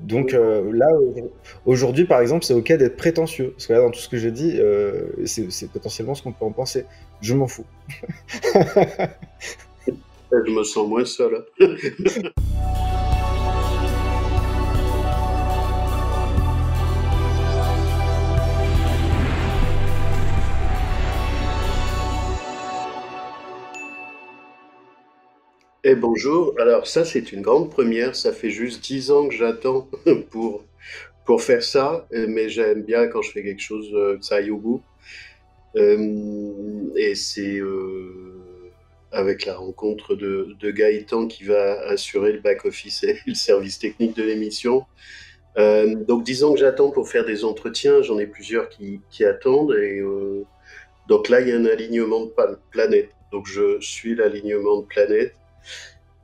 Donc Oui. là, aujourd'hui, par exemple, c'est OK d'être prétentieux. Parce que là, dans tout ce que j'ai dit, c'est potentiellement ce qu'on peut en penser. Je m'en fous. Je me sens moins seul. Et bonjour. Alors ça, c'est une grande première. Ça fait juste 10 ans que j'attends pour, pour faire ça, mais j'aime bien quand je fais quelque chose que ça aille au bout. Et c'est avec la rencontre de Gaëtan qui va assurer le back-office et le service technique de l'émission. Donc disons que j'attends pour faire des entretiens, j'en ai plusieurs qui attendent et donc là il y a un alignement de planète. Donc je suis l'alignement de planète.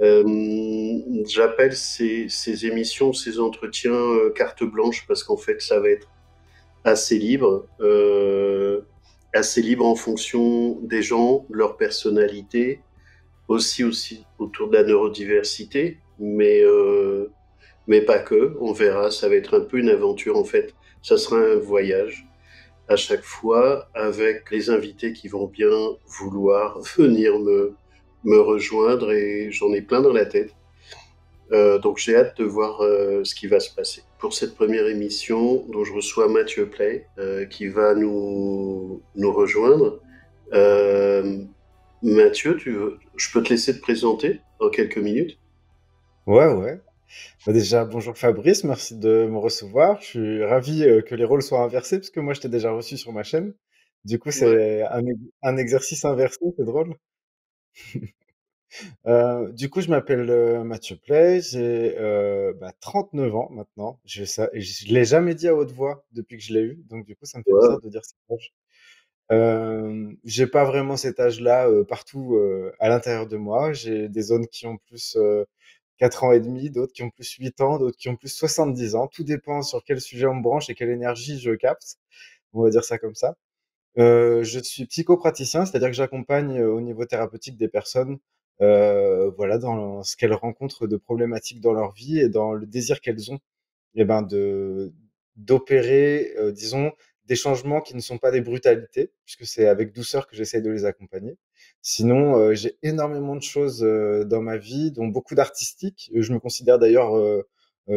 J'appelle ces émissions, ces entretiens carte blanche parce qu'en fait ça va être assez libre, assez libre en fonction des gens, de leur personnalité, aussi autour de la neurodiversité, mais pas que. On verra, ça va être un peu une aventure en fait. Ça sera un voyage à chaque fois avec les invités qui vont bien vouloir venir me rejoindre et j'en ai plein dans la tête. Donc j'ai hâte de voir ce qui va se passer. Pour cette première émission, dont je reçois Mathieu Play, qui va nous rejoindre. Euh, Mathieu, je peux te laisser te présenter dans quelques minutes. Ouais, ouais. Bah déjà, bonjour Fabrice, merci de me recevoir. Je suis ravi que les rôles soient inversés, parce que moi, je t'ai déjà reçu sur ma chaîne. Du coup, Ouais. c'est un exercice inversé, c'est drôle. Du coup, je m'appelle Mathieu Play, j'ai 39 ans maintenant. Je l'ai jamais dit à haute voix depuis que je l'ai eu, donc du coup, ça me fait bizarre Ouais. de dire cet âge. J'ai pas vraiment cet âge-là partout à l'intérieur de moi. J'ai des zones qui ont plus 4 ans et demi, d'autres qui ont plus 8 ans, d'autres qui ont plus 70 ans. Tout dépend sur quel sujet on me branche et quelle énergie je capte. On va dire ça comme ça. Je suis psychopraticien, c'est-à-dire que j'accompagne au niveau thérapeutique des personnes, voilà, dans ce qu'elles rencontrent de problématiques dans leur vie et dans le désir qu'elles ont, et ben d'opérer, disons, des changements qui ne sont pas des brutalités, puisque c'est avec douceur que j'essaye de les accompagner. Sinon, j'ai énormément de choses dans ma vie, dont beaucoup d'artistique. Je me considère d'ailleurs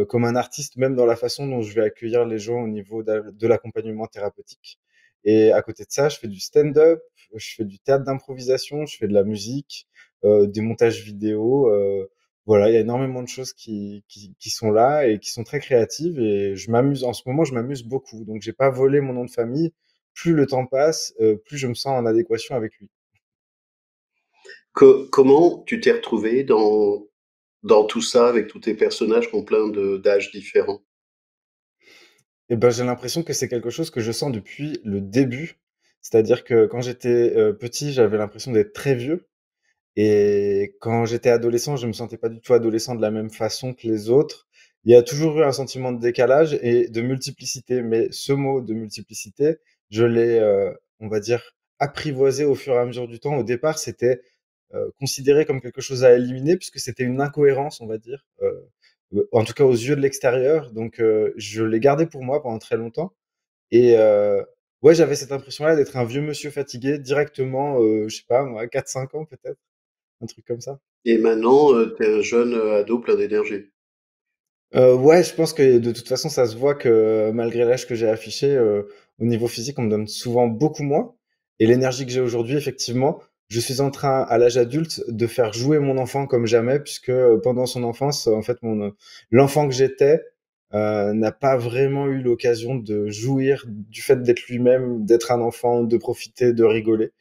comme un artiste, même dans la façon dont je vais accueillir les gens au niveau de l'accompagnement thérapeutique. Et à côté de ça, je fais du stand-up, je fais du théâtre d'improvisation, je fais de la musique, des montages vidéo. Voilà, il y a énormément de choses qui sont là et qui sont très créatives. Et je m'amuse, en ce moment, je m'amuse beaucoup. Donc, j'ai pas volé mon nom de famille. Plus le temps passe, plus je me sens en adéquation avec lui. Comment tu t'es retrouvé dans tout ça avec tous tes personnages qui ont plein d'âges différents? Et ben, j'ai l'impression que c'est quelque chose que je sens depuis le début. C'est-à-dire que quand j'étais petit, j'avais l'impression d'être très vieux. Et quand j'étais adolescent, je me sentais pas du tout adolescent de la même façon que les autres. Il y a toujours eu un sentiment de décalage et de multiplicité, mais ce mot de multiplicité, je l'ai, on va dire, apprivoisé au fur et à mesure du temps. Au départ, c'était considéré comme quelque chose à éliminer puisque c'était une incohérence, on va dire, en tout cas aux yeux de l'extérieur. Donc, je l'ai gardé pour moi pendant très longtemps. Et ouais, j'avais cette impression-là d'être un vieux monsieur fatigué directement, je sais pas moi, 4-5 ans peut-être. Un truc comme ça. Et maintenant, tu es un jeune ado plein d'énergie. Ouais, je pense que de toute façon, ça se voit que malgré l'âge que j'ai affiché, au niveau physique, on me donne souvent beaucoup moins. Et l'énergie que j'ai aujourd'hui, effectivement, je suis en train, à l'âge adulte, de faire jouer mon enfant comme jamais, puisque pendant son enfance, en fait, l'enfant que j'étais n'a pas vraiment eu l'occasion de jouir du fait d'être lui-même, d'être un enfant, de profiter, de rigoler.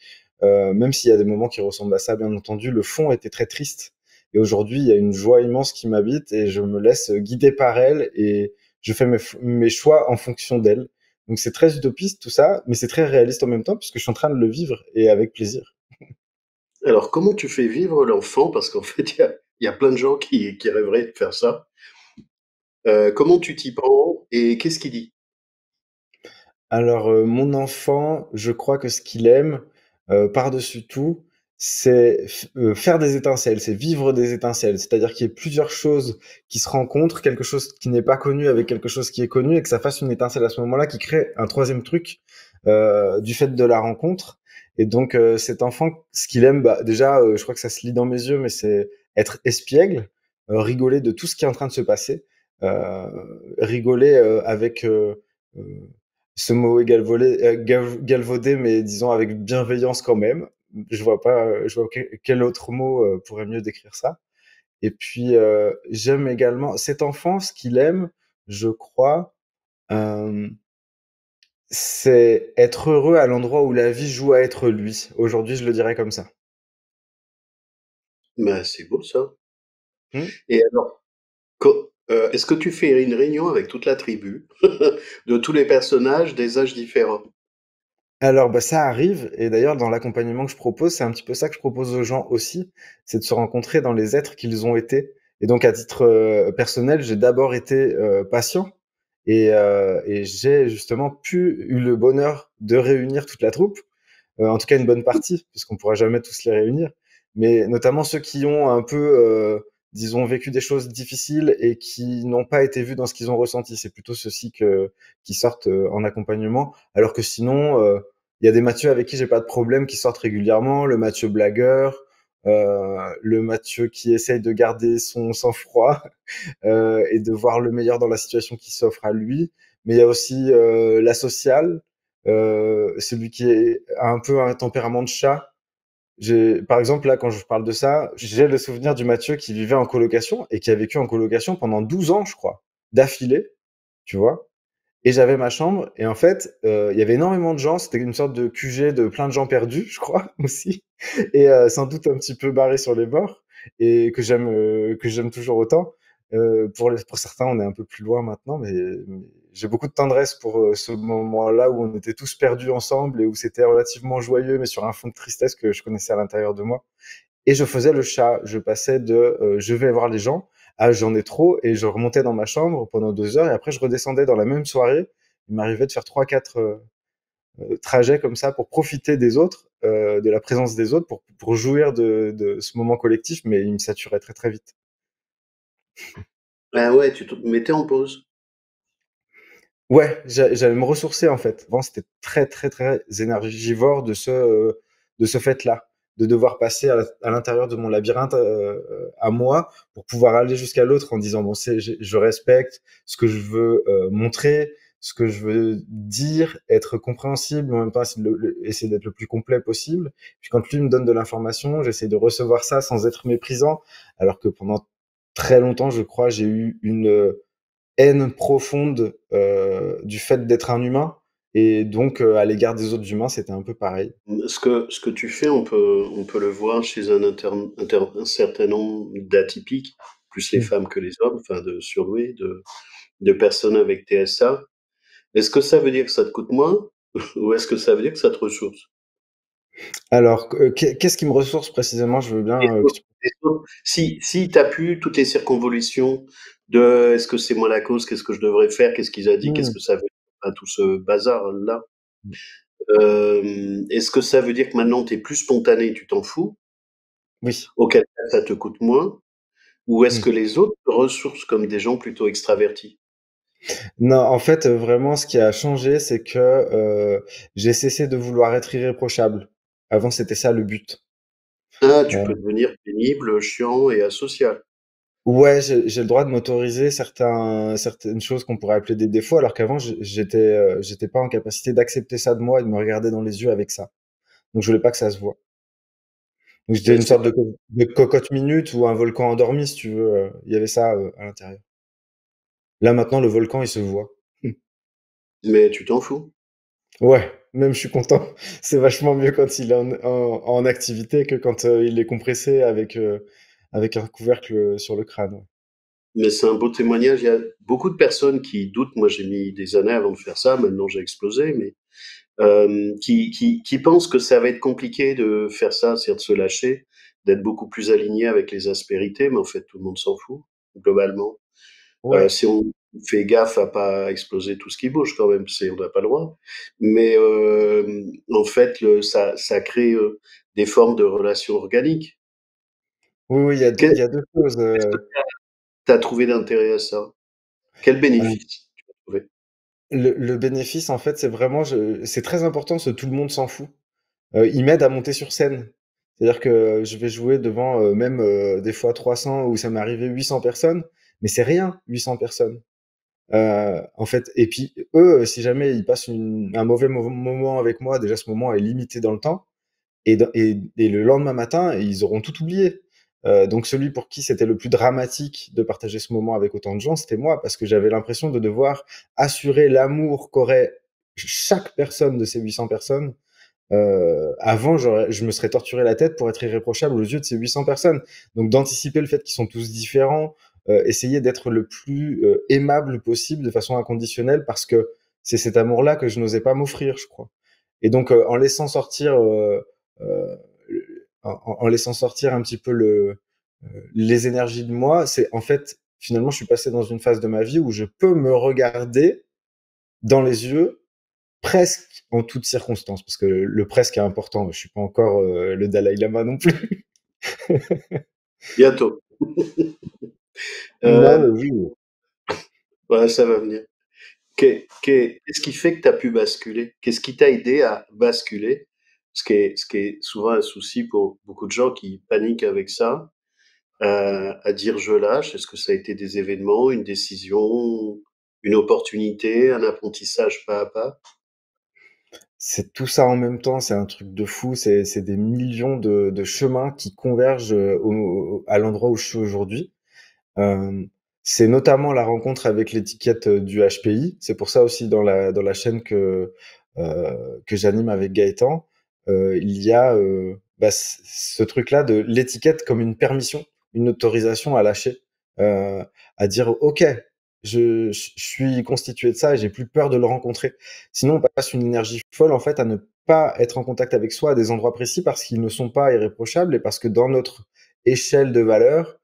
Même s'il y a des moments qui ressemblent à ça, bien entendu, le fond était très triste. Et aujourd'hui, il y a une joie immense qui m'habite et je me laisse guider par elle et je fais mes choix en fonction d'elle. Donc c'est très utopiste tout ça, mais c'est très réaliste en même temps puisque je suis en train de le vivre et avec plaisir. Alors, comment tu fais vivre l'enfant? Parce qu'en fait, il y a plein de gens qui rêveraient de faire ça. Comment tu t'y prends et qu'est-ce qu'il dit? Alors mon enfant, je crois que ce qu'il aime par-dessus tout, c'est faire des étincelles, c'est vivre des étincelles. C'est-à-dire qu'il y ait plusieurs choses qui se rencontrent, quelque chose qui n'est pas connu avec quelque chose qui est connu, et que ça fasse une étincelle à ce moment-là qui crée un troisième truc du fait de la rencontre. Et donc cet enfant, ce qu'il aime, bah, déjà, je crois que ça se lit dans mes yeux, mais c'est être espiègle, rigoler de tout ce qui est en train de se passer, euh, rigoler avec euh, ce mot est galvaudé, mais disons avec bienveillance quand même. Je vois quel autre mot pourrait mieux décrire ça. Et puis, j'aime également cet enfant, ce qu'il aime, je crois, euh, c'est être heureux à l'endroit où la vie joue à être lui. Aujourd'hui, je le dirais comme ça. Ben, c'est beau ça. Hmm. Et alors, est-ce que tu fais une réunion avec toute la tribu, de tous les personnages des âges différents? Alors, bah, ça arrive, et d'ailleurs, dans l'accompagnement que je propose, c'est un petit peu ça que je propose aux gens aussi, c'est de se rencontrer dans les êtres qu'ils ont été. Et donc, à titre personnel, j'ai d'abord été patient, et j'ai justement eu le bonheur de réunir toute la troupe, en tout cas une bonne partie, puisqu'on pourra jamais tous les réunir, mais notamment ceux qui ont un peu, disons, vécu des choses difficiles et qui n'ont pas été vus dans ce qu'ils ont ressenti. C'est plutôt ceux-ci qui sortent en accompagnement, alors que sinon, il y a des Mathieu avec qui j'ai pas de problème qui sortent régulièrement, le Mathieu blagueur, le Mathieu qui essaye de garder son sang-froid et de voir le meilleur dans la situation qui s'offre à lui. Mais il y a aussi la sociale, celui a un peu un tempérament de chat. Par exemple, là, quand je parle de ça, j'ai le souvenir du Mathieu qui vivait en colocation et qui a vécu en colocation pendant 12 ans, je crois, d'affilée, tu vois. Et j'avais ma chambre, et en fait, il y avait énormément de gens. C'était une sorte de QG de plein de gens perdus, je crois, aussi, et sans doute un petit peu barrés sur les bords, et que j'aime toujours autant. Pour certains, on est un peu plus loin maintenant, mais j'ai beaucoup de tendresse pour ce moment-là où on était tous perdus ensemble et où c'était relativement joyeux, mais sur un fond de tristesse que je connaissais à l'intérieur de moi. Et je faisais le chat. Je passais de je vais voir les gens à j'en ai trop, et je remontais dans ma chambre pendant 2 heures, et après je redescendais dans la même soirée. Il m'arrivait de faire 3-4 trajets comme ça pour profiter des autres, de la présence des autres, pour jouir de ce moment collectif, mais il me saturait très très vite. Ah ouais, tu te mettais en pause. Ouais, j'allais me ressourcer en fait. Avant, c'était très très très énergivore de ce fait-là, de devoir passer à l'intérieur de mon labyrinthe à moi pour pouvoir aller jusqu'à l'autre en disant bon, je respecte ce que je veux montrer, ce que je veux dire, être compréhensible, mais en même temps essayer d'être le plus complet possible. Puis quand lui me donne de l'information, j'essaie de recevoir ça sans être méprisant, alors que pendant très longtemps, je crois, j'ai eu une haine profonde du fait d'être un humain. Et donc, à l'égard des autres humains, c'était un peu pareil. Ce que tu fais, on peut le voir chez un certain nombre d'atypiques, plus les Mm. femmes que les hommes, enfin de surdoués, de personnes avec TSA. Est-ce que ça veut dire que ça te coûte moins ou est-ce que ça veut dire que ça te ressource? Alors, qu'est-ce qui me ressource précisément? Je veux Les bien que autres, les autres. Si tu as pu toutes les circonvolutions de est-ce que c'est moi la cause, qu'est-ce que je devrais faire, qu'est-ce qu'ils a dit, qu'est-ce Mm. que ça veut dire, enfin, tout ce bazar-là, est-ce que ça veut dire que maintenant tu es plus spontané, tu t'en fous, Oui. auquel cas ça te coûte moins, ou est-ce Mm. que les autres te ressourcent comme des gens plutôt extravertis? Non, en fait, vraiment, ce qui a changé, c'est que j'ai cessé de vouloir être irréprochable. Avant, c'était ça le but. Ah, tu peux Euh, devenir pénible, chiant et asocial. ouais, j'ai le droit de m'autoriser certaines choses qu'on pourrait appeler des défauts, alors qu'avant, j'étais pas en capacité d'accepter ça de moi et de me regarder dans les yeux avec ça. Donc, je voulais pas que ça se voie. Donc j'étais Mais une c'est sorte pas de cocotte minute ou un volcan endormi, si tu veux. Il y avait ça à l'intérieur. Là maintenant, le volcan, il se voit. mais tu t'en fous. Ouais, même je suis content. C'est vachement mieux quand il est en activité que quand il est compressé avec un couvercle sur le crâne. Ouais. Mais c'est un beau témoignage. Il y a beaucoup de personnes qui doutent. Moi, j'ai mis des années avant de faire ça. Maintenant, j'ai explosé, mais qui pensent que ça va être compliqué de faire ça, c'est-à-dire de se lâcher, d'être beaucoup plus aligné avec les aspérités, mais en fait, tout le monde s'en fout, globalement. Ouais. Si on Fais gaffe à pas exploser tout ce qui bouge quand même, on n'a pas le droit. Mais en fait, ça crée des formes de relations organiques. Oui, oui, il y a 2 choses, Qu'est-ce que tu as trouvé d'intérêt à ça? Quel hem, bénéfice tu as trouvé? le bénéfice, en fait, c'est vraiment c'est très important ce «tout le monde s'en fout». Il m'aide à monter sur scène. C'est-à-dire que je vais jouer devant, même, des fois 300 ou ça m'est arrivé 800 personnes, mais c'est rien 800 personnes. En fait et puis eux, si jamais ils passent un mauvais moment avec moi, déjà ce moment est limité dans le temps et le lendemain matin, ils auront tout oublié. Donc celui pour qui c'était le plus dramatique de partager ce moment avec autant de gens, c'était moi parce que j'avais l'impression de devoir assurer l'amour qu'aurait chaque personne de ces 800 personnes. Avant, je me serais torturé la tête pour être irréprochable aux yeux de ces 800 personnes. Donc d'anticiper le fait qu'ils sont tous différents, essayer d'être le plus aimable possible de façon inconditionnelle parce que c'est cet amour-là que je n'osais pas m'offrir, je crois. Et donc en laissant sortir, euh, en laissant sortir un petit peu les énergies de moi, c'est en fait finalement je suis passé dans une phase de ma vie où je peux me regarder dans les yeux presque en toutes circonstances, parce que le presque est important. Je suis pas encore le Dalai Lama non plus. Bientôt. Non, Euh, mais oui. ouais, ça va venir. Qu'est-ce qui fait que tu as pu basculer? Qu'est-ce qui t'a aidé à basculer? Ce qui est souvent un souci pour beaucoup de gens qui paniquent avec ça, à dire je lâche. Est-ce que ça a été des événements, une décision, une opportunité, un apprentissage pas à pas? C'est tout ça en même temps, c'est un truc de fou. C'est des millions de chemins qui convergent à l'endroit où je suis aujourd'hui. Euh, c'est notamment la rencontre avec l'étiquette du HPI. C'est pour ça aussi dans la chaîne que j'anime avec Gaëtan, il y a ce truc-là de l'étiquette comme une permission, une autorisation à lâcher, euh, à dire OK, je suis constitué de ça et j'ai plus peur de le rencontrer. Sinon, on passe une énergie folle en fait à ne pas être en contact avec soi à des endroits précis parce qu'ils ne sont pas irréprochables et parce que dans notre échelle de valeurs,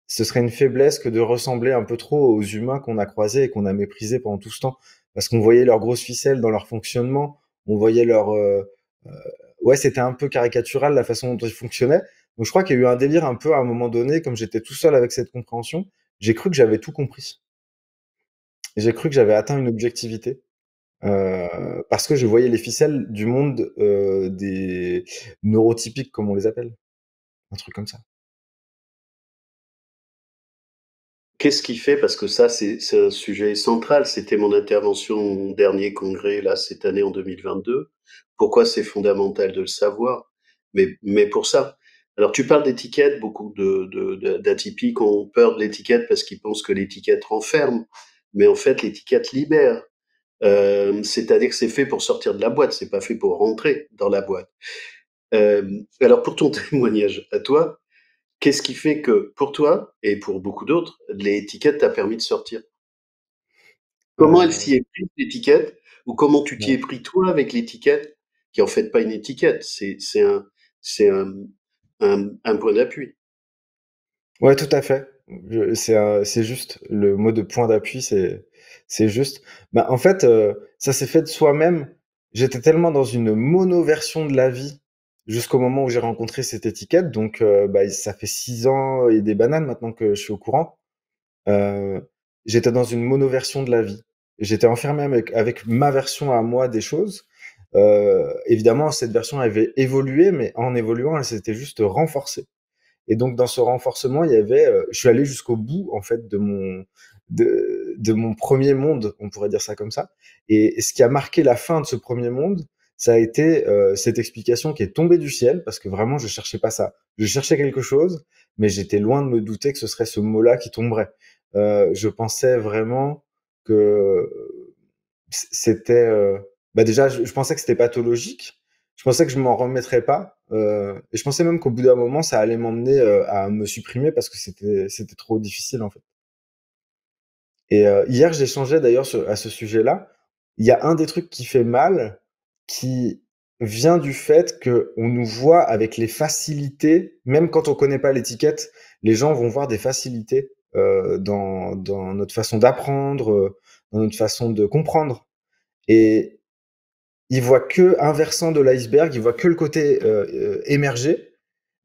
ce serait une faiblesse que de ressembler un peu trop aux humains qu'on a croisés et qu'on a méprisés pendant tout ce temps. Parce qu'on voyait leurs grosses ficelles dans leur fonctionnement, on voyait leur... euh, ouais, c'était un peu caricatural la façon dont ils fonctionnaient. Donc je crois qu'il y a eu un délire un peu à un moment donné, comme j'étais tout seul avec cette compréhension, j'ai cru que j'avais tout compris. J'ai cru que j'avais atteint une objectivité. Parce que je voyais les ficelles du monde des neurotypiques, comme on les appelle. Un truc comme ça. Qu'est-ce qui fait, parce que ça, c'est un sujet central, c'était mon intervention au dernier congrès, là, cette année en 2022. Pourquoi c'est fondamental de le savoir? Mais pour ça. Alors, tu parles d'étiquette, beaucoup d'atypiques ont peur de l'étiquette parce qu'ils pensent que l'étiquette renferme. Mais en fait, l'étiquette libère. C'est-à-dire que c'est fait pour sortir de la boîte, c'est pas fait pour rentrer dans la boîte. Alors, pour ton témoignage à toi, qu'est-ce qui fait que, pour toi et pour beaucoup d'autres, l'étiquette t'a permis de sortir? Comment elle Euh, s'y est prise, l'étiquette? Ou comment tu t'y ouais. es pris toi avec l'étiquette, qui est en fait pas une étiquette, c'est un point d'appui. Ouais, tout à fait. C'est juste le mot de point d'appui, c'est juste. Bah, en fait, ça s'est fait de soi-même. J'étais tellement dans une mono-version de la vie jusqu'au moment où j'ai rencontré cette étiquette. Donc, bah, ça fait 6 ans et des bananes maintenant que je suis au courant. Euh, J'étais dans une mono-version de la vie. J'étais enfermé avec ma version à moi des choses. Évidemment, cette version avait évolué, mais en évoluant, elle s'était juste renforcée. Et donc dans ce renforcement, il y avait, je suis allé jusqu'au bout en fait de mon premier monde, on pourrait dire ça comme ça. Et ce qui a marqué la fin de ce premier monde, ça a été cette explication qui est tombée du ciel parce que vraiment je cherchais pas ça. Je cherchais quelque chose, mais j'étais loin de me douter que ce serait ce mot-là qui tomberait. Je pensais vraiment que c'était bah déjà je pensais que c'était pathologique, je pensais que je m'en remettrais pas et je pensais même qu'au bout d'un moment ça allait m'emmener à me supprimer parce que c'était trop difficile en fait. Et hier j'échangeais d'ailleurs à ce sujet-là. Il y a un des trucs qui fait mal qui vient du fait que on nous voit avec les facilités, même quand on connaît pas l'étiquette, les gens vont voir des facilités dans notre façon d'apprendre, dans notre façon de comprendre. Et il voit que un versant de l'iceberg, il voit que le côté émergé,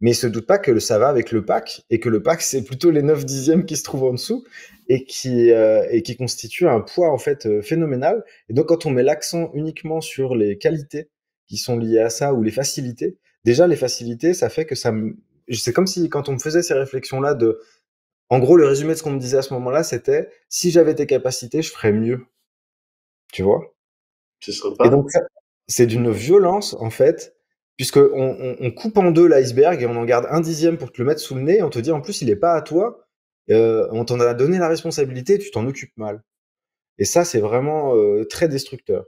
mais il se doute pas que ça va avec le pack et que le pack c'est plutôt les 9 dixièmes qui se trouvent en dessous et qui constitue un poids en fait phénoménal. Et donc quand on met l'accent uniquement sur les qualités qui sont liées à ça ou les facilités, déjà les facilités, ça fait que c'est comme si quand on me faisait ces réflexions là de, en gros le résumé de ce qu'on me disait à ce moment-là, c'était si j'avais tes capacités, je ferais mieux, tu vois. C'est Et sympa. donc ça, c'est d'une violence, en fait, puisque on coupe en deux l'iceberg et on en garde un dixième pour te le mettre sous le nez. Et on te dit, en plus, il est pas à toi. On t'en a donné la responsabilité, tu t'en occupes mal. Et ça, c'est vraiment très destructeur.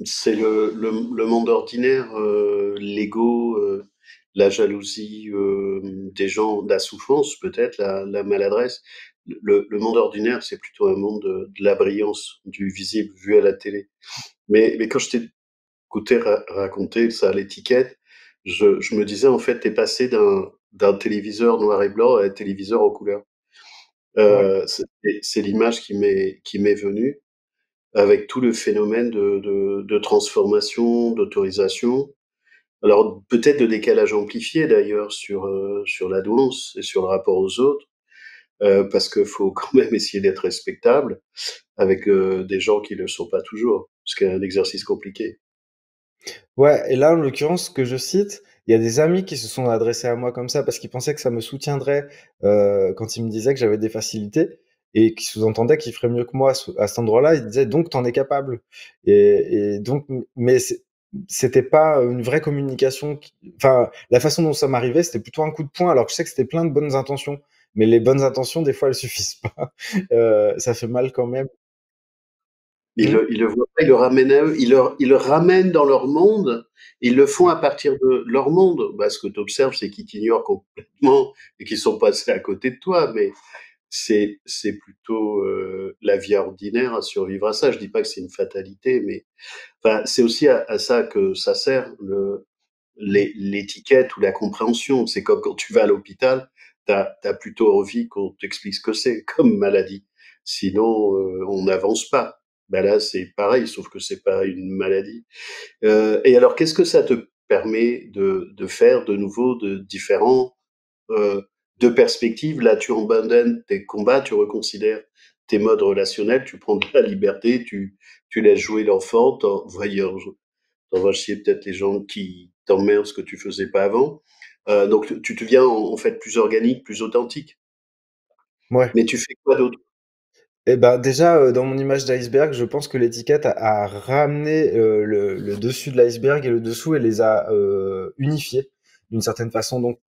C'est le monde ordinaire, l'ego, la jalousie des gens, la souffrance peut-être, la maladresse. Le monde ordinaire, c'est plutôt un monde de la brillance, du visible vu à la télé. Mais quand je t'ai écouté raconter ça à l'étiquette, je me disais en fait, t'es passé d'un téléviseur noir et blanc à un téléviseur en couleur. Ouais. C'est l'image qui m'est venue avec tout le phénomène de transformation, d'autorisation. Alors peut-être de décalage amplifié d'ailleurs sur la douance et sur le rapport aux autres, parce qu'il faut quand même essayer d'être respectable avec des gens qui ne le sont pas toujours, ce qui est un exercice compliqué. Ouais, et là, en l'occurrence, ce que je cite, il y a des amis qui se sont adressés à moi comme ça parce qu'ils pensaient que ça me soutiendrait quand ils me disaient que j'avais des facilités et qui sous-entendaient qu'ils feraient mieux que moi à cet endroit-là. Ils disaient donc t'en es capable. Et donc, mais c'était pas une vraie communication. Enfin, la façon dont ça m'arrivait, c'était plutôt un coup de poing, alors que je sais que c'était plein de bonnes intentions. Mais les bonnes intentions, des fois, elles suffisent pas. Ça fait mal quand même. Hmm. Ils le voient pas, ils le ramènent à eux, ils le ramènent dans leur monde, ils le font à partir de leur monde. Bah, ce que tu observes, c'est qu'ils t'ignorent complètement et qu'ils sont passés à côté de toi, mais c'est plutôt la vie ordinaire à survivre à ça. Je dis pas que c'est une fatalité, mais enfin, c'est aussi à ça que ça sert l'étiquette ou la compréhension. C'est comme quand tu vas à l'hôpital, t'as plutôt envie qu'on t'explique ce que c'est comme maladie. Sinon, on n'avance pas. Ben là, c'est pareil, sauf que c'est pas une maladie. Et alors, qu'est-ce que ça te permet de faire de nouveau, de différent, euh, de perspectives? Là, tu abandonnes tes combats, tu reconsidères tes modes relationnels, tu prends de la liberté, tu laisses jouer l'enfant, voyons, t'en vas chier peut-être les gens qui t'emmerdent ce que tu faisais pas avant. Donc tu deviens en fait plus organique, plus authentique. Ouais. Mais tu fais quoi d'autre? Eh ben, déjà, dans mon image d'iceberg, je pense que l'étiquette a ramené, le dessus de l'iceberg et le dessous, elle les a, unifiés d'une certaine façon. Donc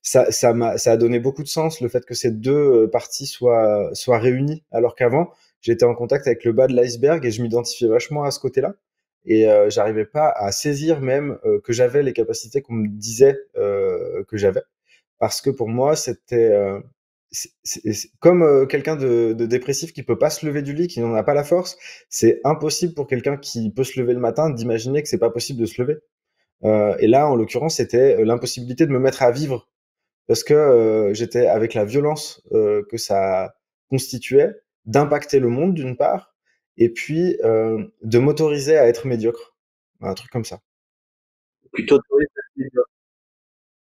ça a donné beaucoup de sens, le fait que ces 2 parties soient réunies, alors qu'avant, j'étais en contact avec le bas de l'iceberg et je m'identifiais vachement à ce côté-là et j'arrivais pas à saisir même, que j'avais les capacités qu'on me disait, que j'avais. Parce que pour moi, c'était, c'est comme, quelqu'un de dépressif qui peut pas se lever du lit, qui n'en a pas la force, c'est impossible pour quelqu'un qui peut se lever le matin d'imaginer que c'est pas possible de se lever. Et là, en l'occurrence, c'était, l'impossibilité de me mettre à vivre parce que, j'étais avec la violence, que ça constituait, d'impacter le monde d'une part et puis, de m'autoriser à être médiocre. Un truc comme ça. Plutôt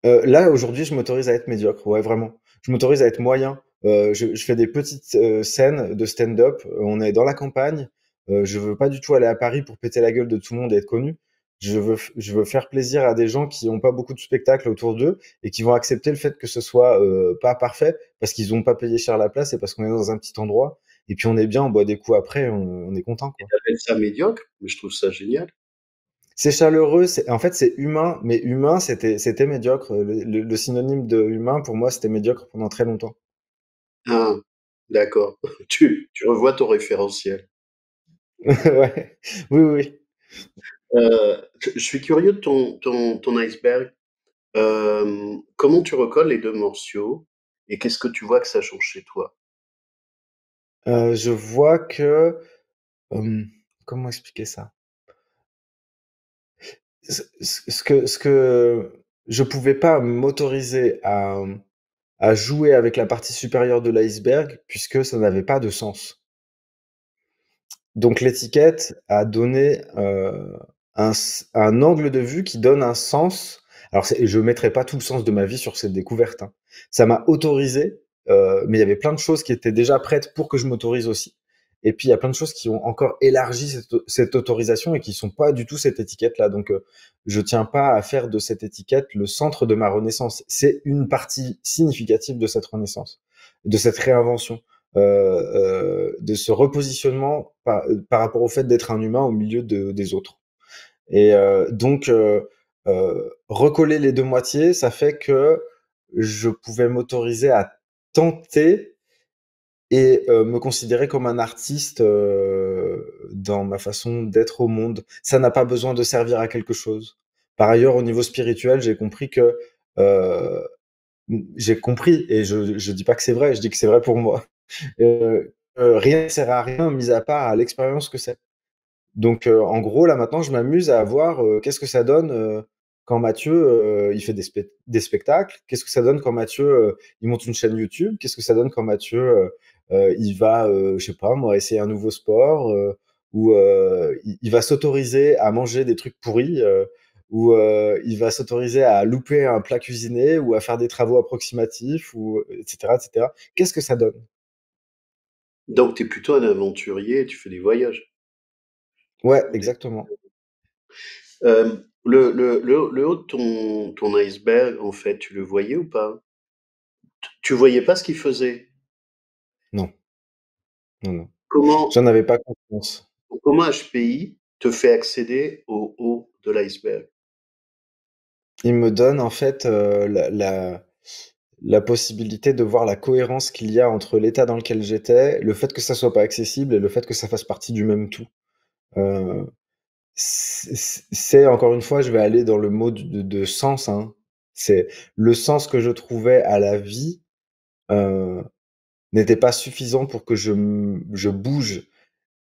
Là, aujourd'hui, je m'autorise à être médiocre, ouais, vraiment. Je m'autorise à être moyen. Je fais des petites, scènes de stand-up, on est dans la campagne, je veux pas du tout aller à Paris pour péter la gueule de tout le monde et être connu. Je veux faire plaisir à des gens qui ont pas beaucoup de spectacles autour d'eux et qui vont accepter le fait que ce soit, pas parfait parce qu'ils ont pas payé cher la place et parce qu'on est dans un petit endroit et puis on est bien, on boit des coups après, on est content, quoi. t'appelles ça médiocre, mais je trouve ça génial. C'est chaleureux, en fait, c'est humain, mais humain, c'était médiocre. Le synonyme de humain, pour moi, c'était médiocre pendant très longtemps. Ah, d'accord. Tu revois ton référentiel. Ouais. Oui, oui. Je suis curieux de ton iceberg. Comment tu recolles les deux morceaux et qu'est-ce que tu vois que ça change chez toi? Je vois que, hem, comment expliquer ça? Ce que je pouvais pas m'autoriser à jouer avec la partie supérieure de l'iceberg puisque ça n'avait pas de sens. Donc l'étiquette a donné, un angle de vue qui donne un sens. Alors je mettrai pas tout le sens de ma vie sur cette découverte, hein. Ça m'a autorisé, mais il y avait plein de choses qui étaient déjà prêtes pour que je m'autorise aussi. Et puis il y a plein de choses qui ont encore élargi cette autorisation et qui sont pas du tout cette étiquette-là. Donc je tiens pas à faire de cette étiquette le centre de ma renaissance. C'est une partie significative de cette renaissance, de cette réinvention, de ce repositionnement par rapport au fait d'être un humain au milieu des autres. Et donc, recoller les deux moitiés, ça fait que je pouvais m'autoriser à tenter et me considérer comme un artiste dans ma façon d'être au monde. Ça n'a pas besoin de servir à quelque chose. Par ailleurs, au niveau spirituel, j'ai compris que j'ai compris, et je dis pas que c'est vrai, je dis que c'est vrai pour moi, rien ne sert à rien mis à part à l'expérience que c'est. Donc, en gros, là maintenant, je m'amuse à voir qu'est-ce que ça donne quand Mathieu il fait des spectacles. Qu'est-ce que ça donne quand Mathieu il monte une chaîne YouTube. Qu'est-ce que ça donne quand Mathieu il va, je sais pas moi, essayer un nouveau sport ou il va s'autoriser à manger des trucs pourris ou il va s'autoriser à louper un plat cuisiné ou à faire des travaux approximatifs ou etc., etc. Qu'est-ce que ça donne? Donc, tu es plutôt un aventurier et tu fais des voyages. Ouais, Des- exactement. le haut de ton iceberg, en fait, tu le voyais ou pas? Tu voyais pas ce qu'il faisait. Non, non, non. Comment, J'en avais pas conscience. comment HPI te fait accéder au haut de l'iceberg? Il me donne en fait la possibilité de voir la cohérence qu'il y a entre l'état dans lequel j'étais, le fait que ça soit pas accessible et le fait que ça fasse partie du même tout. Euh, c'est encore une fois, je vais aller dans le mot de sens, hein. C'est le sens que je trouvais à la vie euh, n'était pas suffisant pour que je bouge.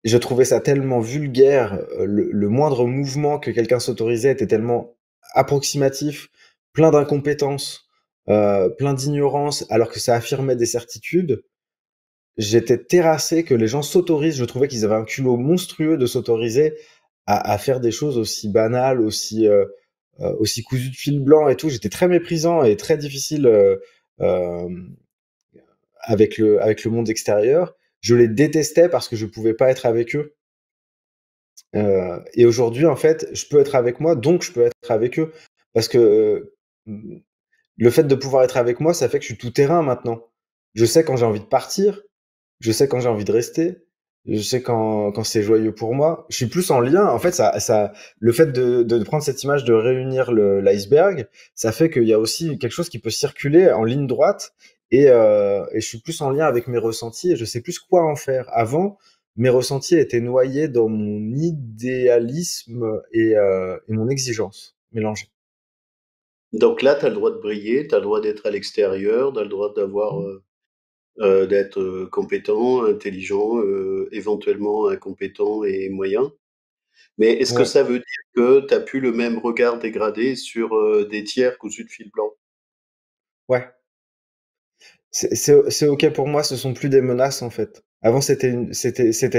Je trouvais ça tellement vulgaire, le moindre mouvement que quelqu'un s'autorisait était tellement approximatif, plein d'incompétence, plein d'ignorance, alors que ça affirmait des certitudes. J'étais terrassé que les gens s'autorisent. Je trouvais qu'ils avaient un culot monstrueux de s'autoriser à faire des choses aussi banales, aussi cousues de fil blanc et tout. J'étais très méprisant et très difficile euh, avec le monde extérieur. Je les détestais parce que je pouvais pas être avec eux. Et aujourd'hui, en fait, je peux être avec moi, donc je peux être avec eux. Parce que le fait de pouvoir être avec moi, ça fait que je suis tout terrain maintenant. Je sais quand j'ai envie de partir, je sais quand j'ai envie de rester, je sais quand c'est joyeux pour moi. Je suis plus en lien. En fait, le fait de prendre cette image de réunir l'iceberg, ça fait qu'il y a aussi quelque chose qui peut circuler en ligne droite et je suis plus en lien avec mes ressentis et je sais plus quoi en faire. Avant, mes ressentis étaient noyés dans mon idéalisme et mon exigence mélangés. Donc là, tu as le droit de briller, tu as le droit d'être à l'extérieur, tu as le droit d'avoir, d'être compétent, intelligent, éventuellement incompétent et moyen. Mais est-ce que Ouais, ça veut dire que tu as plus le même regard dégradé sur des tiers cousus de fil blanc? ouais. C'est ok pour moi, ce sont plus des menaces en fait. Avant, c'était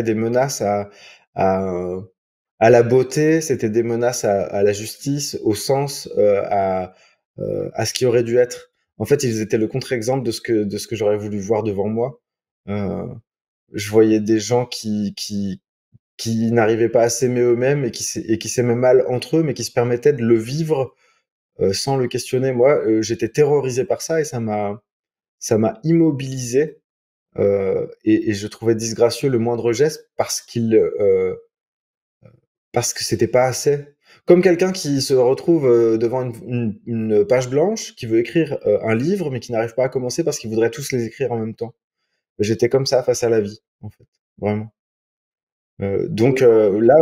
des menaces à, à la beauté, c'était des menaces à la justice, au sens, à ce qui aurait dû être. En fait, ils étaient le contre-exemple de ce que j'aurais voulu voir devant moi. Euh, je voyais des gens qui n'arrivaient pas à s'aimer eux-mêmes et qui s'aimaient mal entre eux, mais qui se permettaient de le vivre sans le questionner. Moi, j'étais terrorisé par ça et ça m'a immobilisé et je trouvais disgracieux le moindre geste parce que c'était pas assez. Comme quelqu'un qui se retrouve devant une page blanche, qui veut écrire un livre, mais qui n'arrive pas à commencer parce qu'il voudrait tous les écrire en même temps. J'étais comme ça face à la vie, en fait, vraiment. Donc là,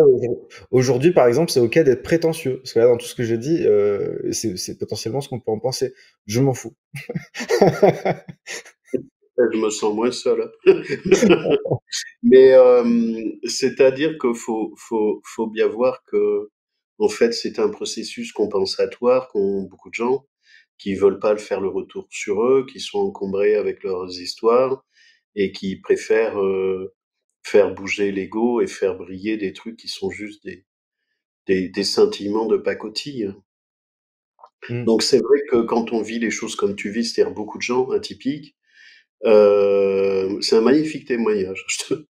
aujourd'hui, par exemple, c'est ok d'être prétentieux, parce que là, dans tout ce que j'ai dit, c'est potentiellement ce qu'on peut en penser. Je m'en fous. Je me sens moins seul, hein. Mais c'est-à-dire qu'il faut bien voir que, en fait, c'est un processus compensatoire qu'ont beaucoup de gens. qui veulent pas le faire le retour sur eux, qui sont encombrés avec leurs histoires et qui préfèrent faire bouger l'ego et faire briller des trucs qui sont juste des scintillements de pacotille. Mmh. Donc c'est vrai que quand on vit les choses comme tu vis, c'est-à-dire beaucoup de gens atypiques, c'est un magnifique témoignage.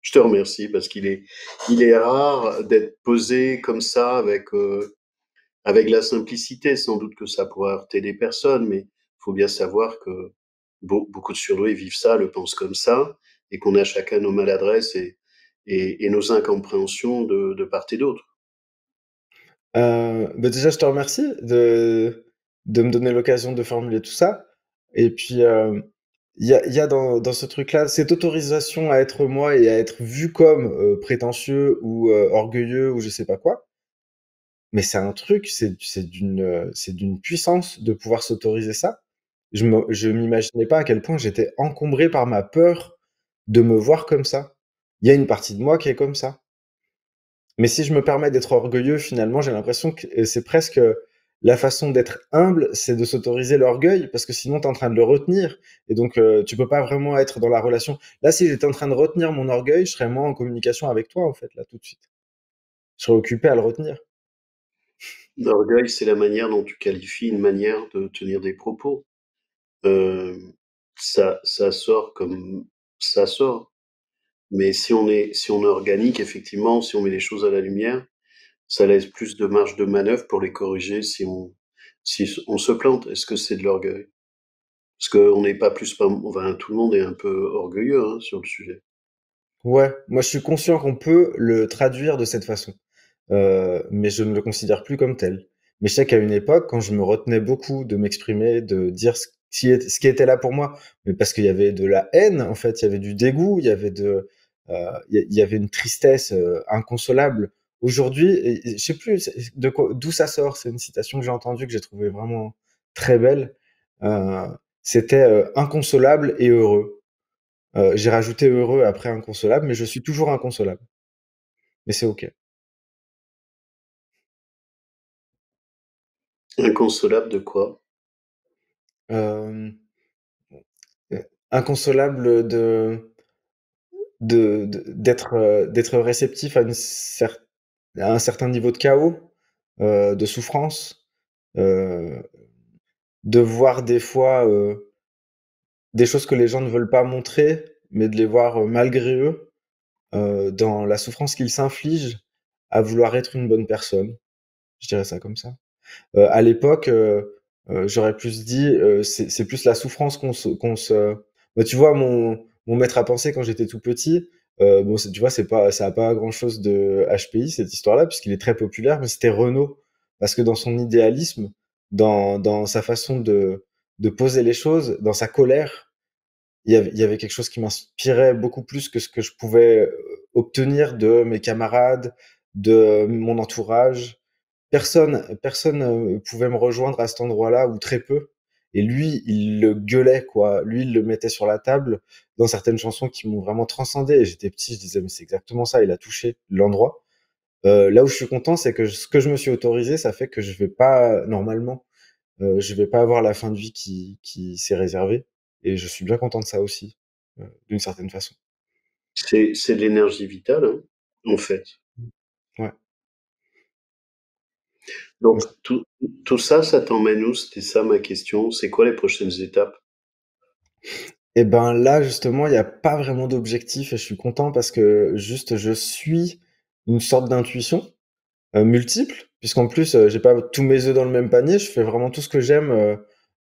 Je te remercie parce il est rare d'être posé comme ça avec la simplicité. Sans doute que ça pourrait heurter des personnes, mais il faut bien savoir que beaucoup de surdoués vivent ça, le pensent comme ça, et qu'on a chacun nos maladresses et nos incompréhensions de part et d'autre. Bah, déjà, je te remercie de me donner l'occasion de formuler tout ça et puis, il y a dans ce truc-là, cette autorisation à être moi et à être vu comme, prétentieux ou, orgueilleux ou je sais pas quoi, mais c'est un truc, c'est d'une puissance de pouvoir s'autoriser ça. Je m'imaginais pas à quel point j'étais encombré par ma peur de me voir comme ça. Il y a une partie de moi qui est comme ça. Mais si je me permets d'être orgueilleux, finalement, j'ai l'impression que c'est presque la façon d'être humble, c'est de s'autoriser l'orgueil, parce que sinon, tu es en train de le retenir. Et donc, tu peux pas vraiment être dans la relation. Là, si j'étais en train de retenir mon orgueil, je serais moins en communication avec toi, en fait, là, tout de suite. Je serais occupé à le retenir. L'orgueil, c'est la manière dont tu qualifies une manière de tenir des propos. Euh, ça sort comme ça sort. Mais si on est organique, effectivement, si on met les choses à la lumière, ça laisse plus de marge de manœuvre pour les corriger si on se plante. Est-ce que c'est de l'orgueil? Parce qu'on n'est pas plus, enfin, tout le monde est un peu orgueilleux hein, sur le sujet. Ouais, moi, je suis conscient qu'on peut le traduire de cette façon. Mais je ne le considère plus comme tel. Mais je sais qu'à une époque, quand je me retenais beaucoup de m'exprimer, de dire ce qui était là pour moi, mais parce qu'il y avait de la haine, en fait, il y avait du dégoût, il y avait une tristesse inconsolable. Aujourd'hui, et je sais plus d'où ça sort. C'est une citation que j'ai entendue que j'ai trouvée vraiment très belle. Euh, C'était inconsolable et heureux. J'ai rajouté heureux après inconsolable, mais je suis toujours inconsolable. Mais c'est ok. Inconsolable de quoi? Euh, Inconsolable d'être réceptif à un certain niveau de chaos, de souffrance, euh, de voir des fois des choses que les gens ne veulent pas montrer, mais de les voir malgré eux, dans la souffrance qu'ils s'infligent à vouloir être une bonne personne. Je dirais ça comme ça. À l'époque, j'aurais plus dit, c'est plus la souffrance qu'on se. Bah, tu vois, mon maître à penser quand j'étais tout petit, bon, tu vois, ça a pas grand-chose de HPI cette histoire-là, puisqu'il est très populaire, mais c'était Renaud, parce que dans son idéalisme, dans sa façon de poser les choses, dans sa colère, il y avait quelque chose qui m'inspirait beaucoup plus que ce que je pouvais obtenir de mes camarades, de mon entourage. Personne pouvait me rejoindre à cet endroit-là, ou très peu. Et lui, il le gueulait, quoi. Lui, il le mettait sur la table dans certaines chansons qui m'ont vraiment transcendé. Et j'étais petit, je disais, mais c'est exactement ça, il a touché l'endroit. Là où je suis content, c'est que ce que je me suis autorisé, ça fait que je vais pas, normalement, je vais pas avoir la fin de vie qui s'est réservée. Et je suis bien content de ça aussi, d'une certaine façon. C'est de l'énergie vitale, hein, en fait. Ouais. Donc, tout ça, ça t'emmène où? C'était ça ma question. C'est quoi les prochaines étapes? Et ben là, justement, il n'y a pas vraiment d'objectif et je suis content parce que juste je suis une sorte d'intuition multiple, puisqu'en plus, j'ai pas tous mes œufs dans le même panier. Je fais vraiment tout ce que j'aime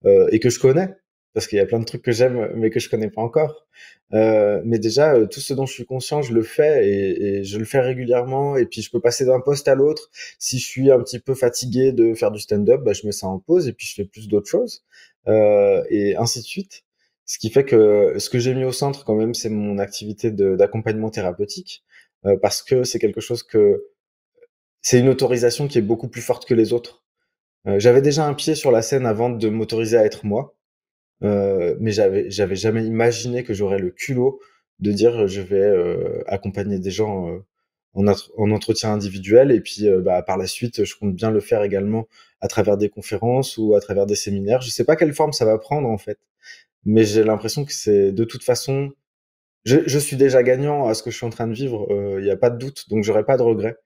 et que je connais, parce qu'il y a plein de trucs que j'aime mais que je connais pas encore. Mais déjà, tout ce dont je suis conscient, je le fais et je le fais régulièrement. Et puis, je peux passer d'un poste à l'autre. Si je suis un petit peu fatigué de faire du stand-up, bah, je mets ça en pause et puis je fais plus d'autres choses et ainsi de suite. Ce qui fait que ce que j'ai mis au centre quand même, c'est mon activité d'accompagnement thérapeutique, parce que c'est quelque chose que c'est une autorisation qui est beaucoup plus forte que les autres. J'avais déjà un pied sur la scène avant de m'autoriser à être moi, mais j'avais jamais imaginé que j'aurais le culot de dire je vais accompagner des gens en entretien individuel. Et puis, bah, par la suite, je compte bien le faire également à travers des conférences ou à travers des séminaires. Je sais pas quelle forme ça va prendre, en fait, mais j'ai l'impression que c'est de toute façon, je suis déjà gagnant à ce que je suis en train de vivre, il y a pas de doute, donc j'aurai pas de regrets.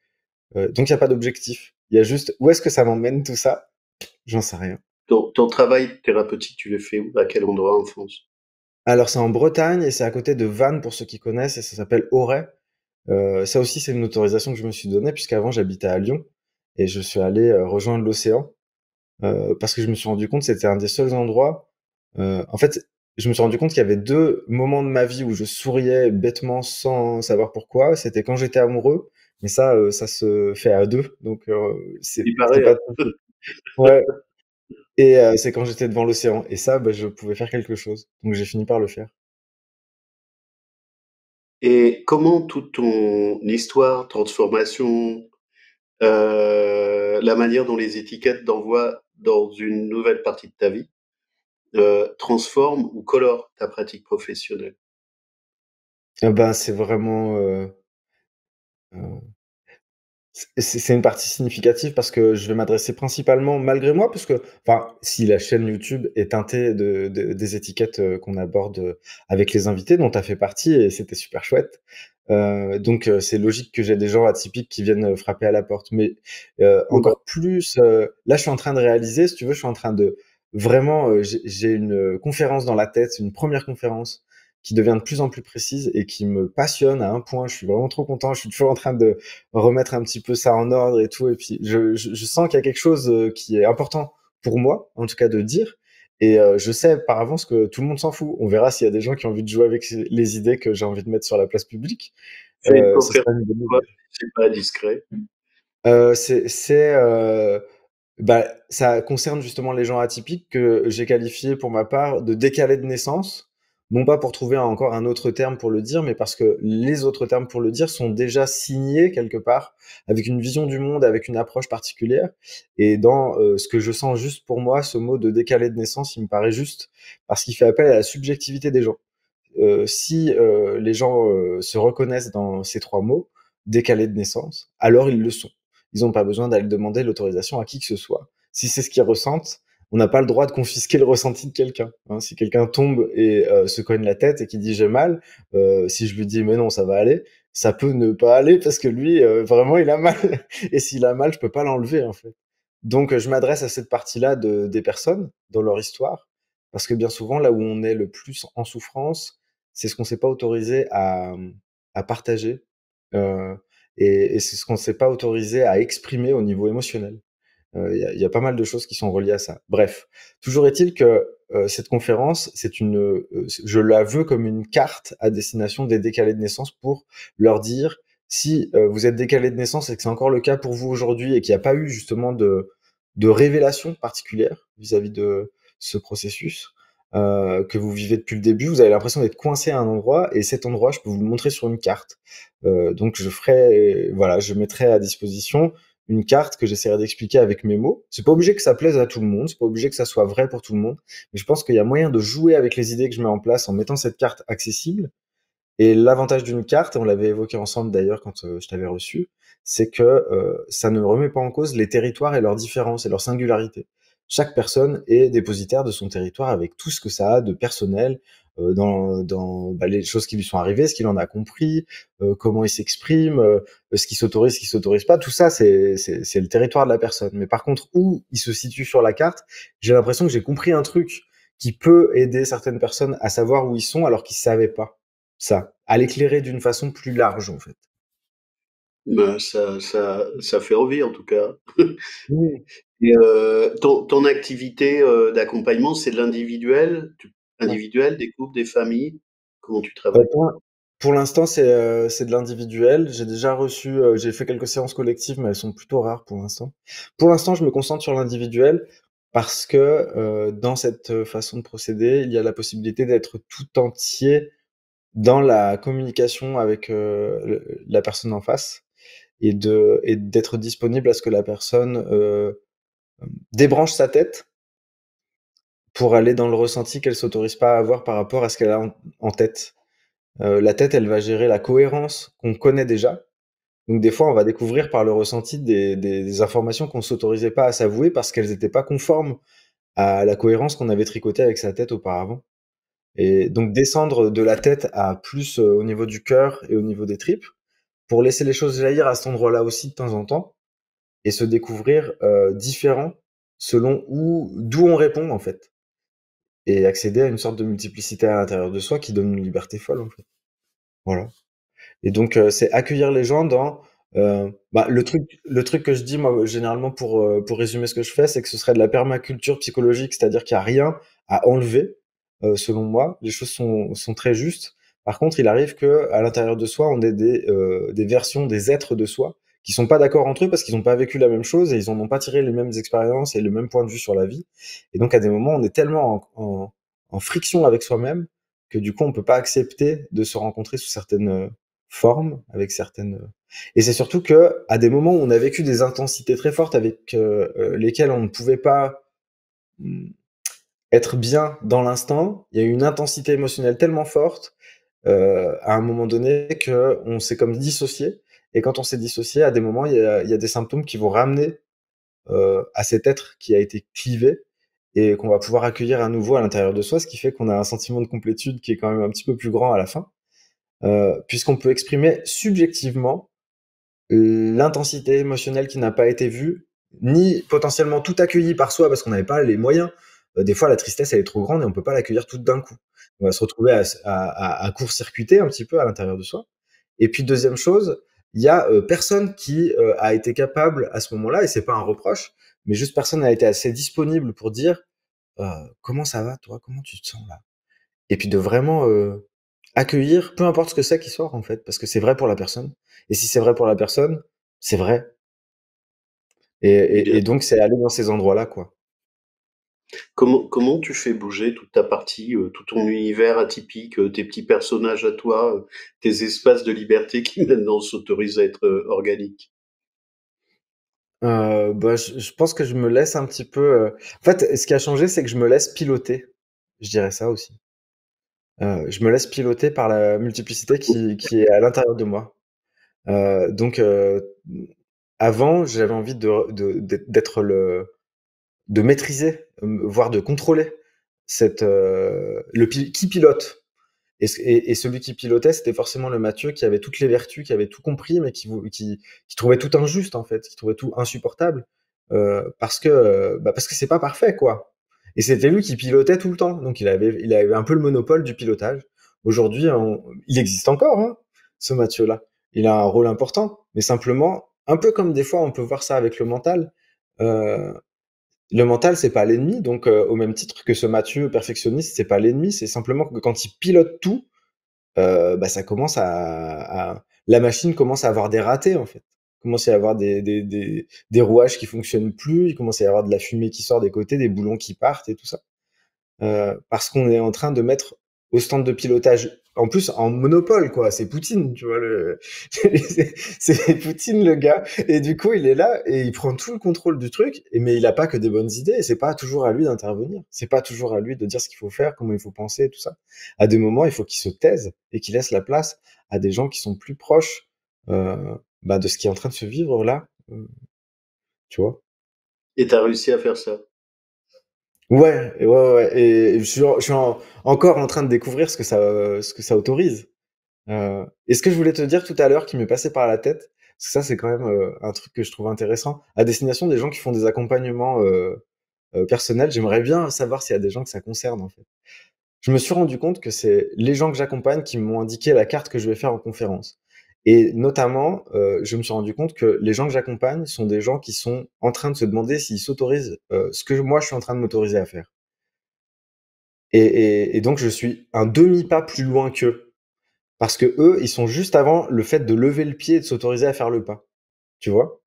Donc il y a pas d'objectif. Il y a juste où est-ce que ça m'emmène tout ça? J'en sais rien. Ton travail thérapeutique, tu le fais où? À quel endroit en France? Alors c'est en Bretagne et c'est à côté de Vannes pour ceux qui connaissent et ça s'appelle Auray. Ça aussi c'est une autorisation que je me suis donnée puisqu'avant j'habitais à Lyon et je suis allé, rejoindre l'océan, parce que je me suis rendu compte que c'était un des seuls endroits, en fait, je me suis rendu compte qu'il y avait 2 moments de ma vie où je souriais bêtement sans savoir pourquoi. C'était quand j'étais amoureux, mais ça se fait à 2 donc Il c'est paraît, pas hein. tout ouais et c'est quand j'étais devant l'océan et ça, bah, je pouvais faire quelque chose, donc j'ai fini par le faire. Et comment toute ton histoire, transformation, la manière dont les étiquettes t'envoient dans une nouvelle partie de ta vie, transforme ou colore ta pratique professionnelle? Ah bah, c'est vraiment, heu c'est une partie significative parce que je vais m'adresser principalement malgré moi, parce que enfin, si la chaîne YouTube est teintée des étiquettes, qu'on aborde, avec les invités dont tu as fait partie et c'était super chouette. Donc c'est logique que j'ai des gens atypiques qui viennent, frapper à la porte. Mais, Ouais. encore plus, là, je suis en train de réaliser, si tu veux, je suis en train de vraiment, j'ai une, conférence dans la tête, une première conférence qui devient de plus en plus précise et qui me passionne à un point. Je suis vraiment trop content. Je suis toujours en train de remettre un petit peu ça en ordre et tout. Et puis, je sens qu'il y a quelque chose qui est important pour moi, en tout cas de dire. Et je sais par avance que tout le monde s'en fout. On verra s'il y a des gens qui ont envie de jouer avec les idées que j'ai envie de mettre sur la place publique. Fais une Ce conférence sera une bonne quoi, nouvelle. si c'est pas discret? C'est bah, ça concerne justement les gens atypiques que j'ai qualifiés pour ma part de décalés de naissance, non pas pour trouver encore un autre terme pour le dire, mais parce que les autres termes pour le dire sont déjà signés quelque part, avec une vision du monde, avec une approche particulière. Et dans ce que je sens juste pour moi, ce mot de décalé de naissance, il me paraît juste parce qu'il fait appel à la subjectivité des gens. Si les gens se reconnaissent dans ces 3 mots, décalés de naissance, alors ils le sont. Ils n'ont pas besoin d'aller demander l'autorisation à qui que ce soit. Si c'est ce qu'ils ressentent, on n'a pas le droit de confisquer le ressenti de quelqu'un. Hein. Si quelqu'un tombe et se cogne la tête et qui dit j'ai mal, si je lui dis mais non ça va aller, ça peut ne pas aller parce que lui vraiment il a mal. Et s'il a mal, je peux pas l'enlever en fait. Donc je m'adresse à cette partie-là des personnes dans leur histoire parce que bien souvent là où on est le plus en souffrance, c'est ce qu'on s'est pas autorisé à partager, heu et c'est ce qu'on s'est pas autorisé à exprimer au niveau émotionnel. Il y a pas mal de choses qui sont reliées à ça. Bref, toujours est-il que, cette conférence, je la veux comme une carte à destination des décalés de naissance pour leur dire: «Si, vous êtes décalés de naissance et que c'est encore le cas pour vous aujourd'hui et qu'il y a pas eu justement de révélation particulière vis-à-vis de ce processus, que vous vivez depuis le début, vous avez l'impression d'être coincé à un endroit et cet endroit, je peux vous le montrer sur une carte». Donc voilà, je mettrai à disposition une carte que j'essaierai d'expliquer avec mes mots. C'est pas obligé que ça plaise à tout le monde, c'est pas obligé que ça soit vrai pour tout le monde, mais je pense qu'il y a moyen de jouer avec les idées que je mets en place en mettant cette carte accessible. Et l'avantage d'une carte, on l'avait évoqué ensemble d'ailleurs quand je t'avais reçu, c'est que ça ne remet pas en cause les territoires et leurs différences et leurs singularités. Chaque personne est dépositaire de son territoire avec tout ce que ça a de personnel dans bah, les choses qui lui sont arrivées, ce qu'il en a compris, comment il s'exprime, ce qui s'autorise pas. Tout ça, c'est le territoire de la personne. Mais par contre, où il se situe sur la carte, j'ai l'impression que j'ai compris un truc qui peut aider certaines personnes à savoir où ils sont alors qu'ils savaient pas ça, à l'éclairer d'une façon plus large, en fait. Ben, ça fait envie en tout cas. Mmh. Et ton activité, d'accompagnement, c'est de l'individuel? Ouais. Individuel, des couples, des familles? Comment tu travailles? Pour l'instant, c'est de l'individuel. J'ai fait quelques séances collectives, mais elles sont plutôt rares pour l'instant. Pour l'instant, je me concentre sur l'individuel parce que, dans cette façon de procéder, il y a la possibilité d'être tout entier dans la communication avec, la personne en face et d'être disponible à ce que la personne, débranche sa tête pour aller dans le ressenti qu'elle s'autorise pas à avoir par rapport à ce qu'elle a en tête. La tête, elle va gérer la cohérence qu'on connaît déjà, Donc des fois, on va découvrir par le ressenti des informations qu'on s'autorisait pas à s'avouer parce qu'elles étaient pas conformes à la cohérence qu'on avait tricotée avec sa tête auparavant. Et donc descendre de la tête à plus au niveau du cœur et au niveau des tripes, pour laisser les choses jaillir à cet endroit-là aussi de temps en temps, et se découvrir différent selon d'où on répond en fait, et accéder à une sorte de multiplicité à l'intérieur de soi qui donne une liberté folle en fait. Voilà. Et donc c'est accueillir les gens dans bah, le truc que je dis moi généralement pour résumer ce que je fais, c'est que ce serait de la permaculture psychologique, c'est-à-dire qu'il y a rien à enlever selon moi, les choses sont très justes. Par contre, il arrive que à l'intérieur de soi, on ait des versions, des êtres de soi qui sont pas d'accord entre eux parce qu'ils n'ont pas vécu la même chose et ils en ont pas tiré les mêmes expériences et le même point de vue sur la vie. Et donc à des moments, on est tellement en friction avec soi-même que du coup, on peut pas accepter de se rencontrer sous certaines formes, avec certaines. Et c'est surtout que à des moments où on a vécu des intensités très fortes avec lesquelles on ne pouvait pas mm, être bien dans l'instant, il y a eu une intensité émotionnelle tellement forte à un moment donné que on s'est comme dissocié. Et quand on s'est dissocié, à des moments, il y a des symptômes qui vont ramener à cet être qui a été clivé et qu'on va pouvoir accueillir à nouveau à l'intérieur de soi, ce qui fait qu'on a un sentiment de complétude qui est quand même un petit peu plus grand à la fin, puisqu'on peut exprimer subjectivement l'intensité émotionnelle qui n'a pas été vue, ni potentiellement tout accueilli par soi parce qu'on n'avait pas les moyens. Des fois, la tristesse, elle est trop grande et on peut pas l'accueillir toute d'un coup. On va se retrouver à court-circuiter un petit peu à l'intérieur de soi. Et puis, deuxième chose, il y a personne qui a été capable à ce moment-là, et c'est pas un reproche, mais juste personne n'a été assez disponible pour dire comment ça va, toi, comment tu te sens là, et puis de vraiment accueillir, peu importe ce que c'est qui sort en fait, parce que c'est vrai pour la personne. Et si c'est vrai pour la personne, c'est vrai. Et, Bien. et donc c'est aller dans ces endroits-là, quoi. Comment tu fais bouger toute ta partie, tout ton univers atypique, tes petits personnages à toi, tes espaces de liberté qui maintenant s'autorisent à être organiques? Bah, je pense que je me laisse un petit peu. En fait, ce qui a changé, c'est que je me laisse piloter. Je dirais ça aussi. Je me laisse piloter par la multiplicité qui est à l'intérieur de moi. Donc, avant, j'avais envie d'être de maîtriser, voire de contrôler qui pilote. Et celui qui pilotait, c'était forcément le Mathieu qui avait toutes les vertus, qui avait tout compris, mais qui trouvait tout injuste en fait, qui trouvait tout insupportable parce que c'est pas parfait quoi. Et c'était lui qui pilotait tout le temps, donc il avait un peu le monopole du pilotage. Aujourd'hui, il existe encore hein, ce Mathieu-là. Il a un rôle important, mais simplement un peu comme des fois on peut voir ça avec le mental. Euh, le mental, c'est pas l'ennemi, donc au même titre que ce Mathieu perfectionniste, c'est pas l'ennemi, c'est simplement que quand il pilote tout, bah, ça commence la machine commence à avoir des ratés en fait. Il commence à y avoir des rouages qui fonctionnent plus, il commence à y avoir de la fumée qui sort des côtés, des boulons qui partent et tout ça. Parce qu'on est en train de mettre au stand de pilotage, en plus en monopole, quoi. C'est Poutine, tu vois. C'est Poutine le gars. Et du coup, il est là et il prend tout le contrôle du truc. Mais il a pas que des bonnes idées. Et c'est pas toujours à lui d'intervenir. C'est pas toujours à lui de dire ce qu'il faut faire, comment il faut penser, et tout ça. À des moments, il faut qu'il se taise et qu'il laisse la place à des gens qui sont plus proches de ce qui est en train de se vivre là. Tu vois. Et tu as réussi à faire ça? Ouais, ouais. Et je suis encore en train de découvrir ce que ça autorise. Et ce que je voulais te dire tout à l'heure qui m'est passé par la tête, parce que ça c'est quand même un truc que je trouve intéressant, à destination des gens qui font des accompagnements personnels, j'aimerais bien savoir s'il y a des gens que ça concerne en fait. Je me suis rendu compte que c'est les gens que j'accompagne qui m'ont indiqué la carte que je vais faire en conférence. Et notamment, je me suis rendu compte que les gens que j'accompagne sont des gens qui sont en train de se demander s'ils s'autorisent ce que moi je suis en train de m'autoriser à faire. Et donc je suis un demi-pas plus loin qu'eux. Parce que eux, ils sont juste avant le fait de lever le pied et de s'autoriser à faire le pas. Tu vois?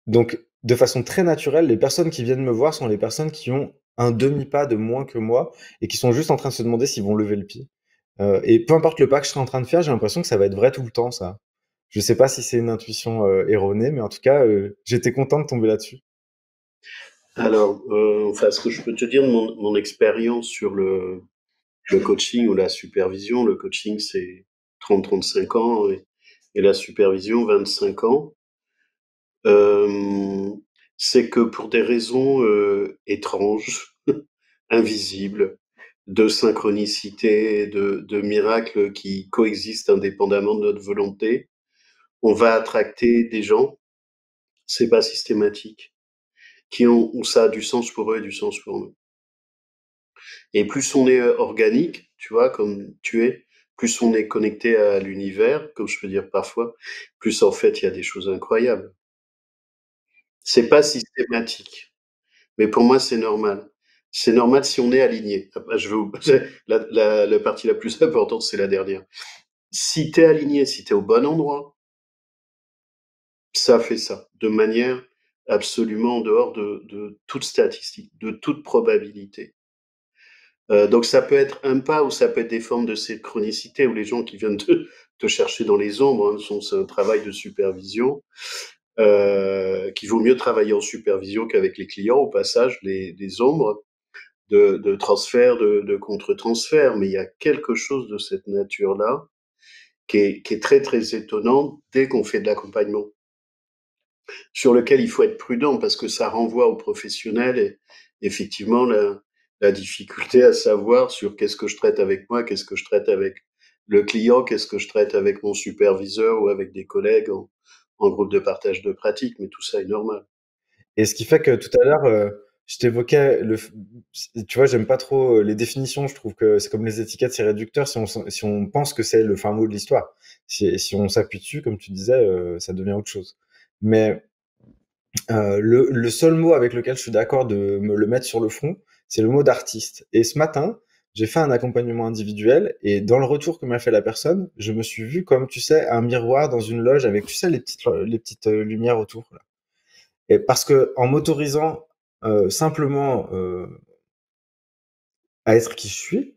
Donc, de façon très naturelle, les personnes qui viennent me voir sont les personnes qui ont un demi-pas de moins que moi et qui sont juste en train de se demander s'ils vont lever le pied. Et peu importe le pas que je serai en train de faire, j'ai l'impression que ça va être vrai tout le temps, ça. Je sais pas si c'est une intuition erronée, mais en tout cas, j'étais content de tomber là-dessus. Alors, enfin, ce que je peux te dire de mon expérience sur le coaching ou la supervision, le coaching, c'est 30-35 ans. et la supervision 25 ans. Euh, c'est que pour des raisons étranges, invisibles, de synchronicité, de miracles qui coexistent indépendamment de notre volonté, on va attracter des gens, c'est pas systématique, qui ont, où ça a du sens pour eux et du sens pour nous. Et plus on est organique, tu vois, comme tu es, plus on est connecté à l'univers, comme je peux dire parfois, plus en fait il y a des choses incroyables. C'est pas systématique, mais pour moi c'est normal. C'est normal si on est aligné. Après, la partie la plus importante, c'est la dernière. Si t'es aligné, si t'es au bon endroit, ça fait ça, de manière absolument en dehors de toute statistique, de toute probabilité. Donc ça peut être un pas ou ça peut être des formes de synchronicité où les gens qui viennent te chercher dans les ombres, hein, c'est un travail de supervision, qu'il vaut mieux travailler en supervision qu'avec les clients, au passage, les ombres de transfert, de contre-transfert, mais il y a quelque chose de cette nature-là qui est très très étonnant dès qu'on fait de l'accompagnement, sur lequel il faut être prudent parce que ça renvoie aux professionnels et effectivement la difficulté à savoir sur qu'est-ce que je traite avec moi, qu'est-ce que je traite avec le client, qu'est-ce que je traite avec mon superviseur ou avec des collègues en groupe de partage de pratiques, mais tout ça est normal. Et ce qui fait que tout à l'heure, je t'évoquais tu vois, j'aime pas trop les définitions. Je trouve que c'est comme les étiquettes, c'est réducteur si on pense que c'est le fin mot de l'histoire. Si on s'appuie dessus, comme tu disais, ça devient autre chose. Mais le seul mot avec lequel je suis d'accord de me le mettre sur le front, c'est le mot d'artiste. Et ce matin, j'ai fait un accompagnement individuel et dans le retour que m'a fait la personne, je me suis vu comme, tu sais, un miroir dans une loge avec, tu sais, les petites lumières autour. Là. Et parce que en m'autorisant simplement à être qui je suis,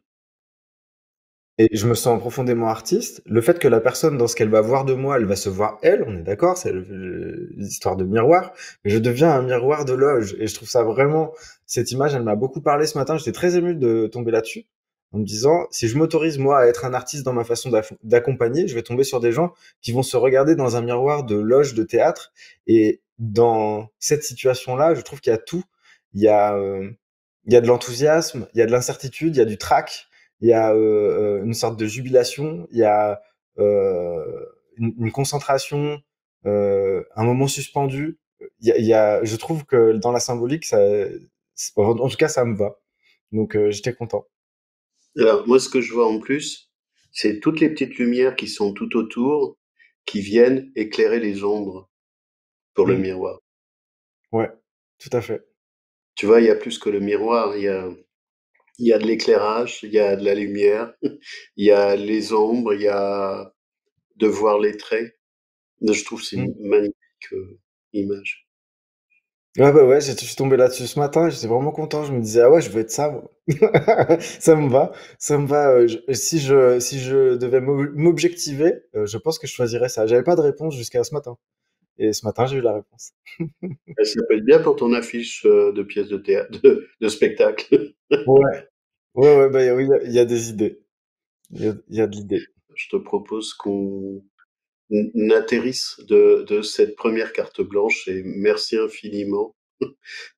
et je me sens profondément artiste, le fait que la personne, dans ce qu'elle va voir de moi, elle va se voir elle, on est d'accord, c'est l'histoire de miroir, mais je deviens un miroir de loge. Et je trouve ça vraiment, cette image, elle m'a beaucoup parlé ce matin, j'étais très ému de tomber là-dessus, en me disant, si je m'autorise moi à être un artiste dans ma façon d'accompagner, je vais tomber sur des gens qui vont se regarder dans un miroir de loge de théâtre. Et dans cette situation-là, je trouve qu'il y a tout. Il y a, euh, il y a de l'enthousiasme, il y a de l'incertitude, il y a du trac, il y a une sorte de jubilation, il y a une concentration, un moment suspendu. Je trouve que dans la symbolique, en tout cas, ça me va. Donc j'étais content. Alors moi ce que je vois en plus, c'est toutes les petites lumières qui sont tout autour, qui viennent éclairer les ombres pour le Mm. miroir. Ouais, tout à fait. Tu vois, il y a plus que le miroir, il y a de l'éclairage, il y a de la lumière, il y a les ombres, il y a de voir les traits. Je trouve que c'est Mm. une magnifique image. Ouais, bah ouais, je suis tombé là-dessus ce matin, j'étais vraiment content. Je me disais, ah ouais, je veux être ça, moi. Ça me va, ça me va. Si je devais m'objectiver, je pense que je choisirais ça. J'avais pas de réponse jusqu'à ce matin. Et ce matin, j'ai eu la réponse. Et ça peut être bien pour ton affiche de pièces de théâtre, de spectacle. Ouais. Ouais, ouais, bah oui, il y a des idées. Il y a de l'idée. Je te propose qu'on atterrisse de cette première carte blanche et merci infiniment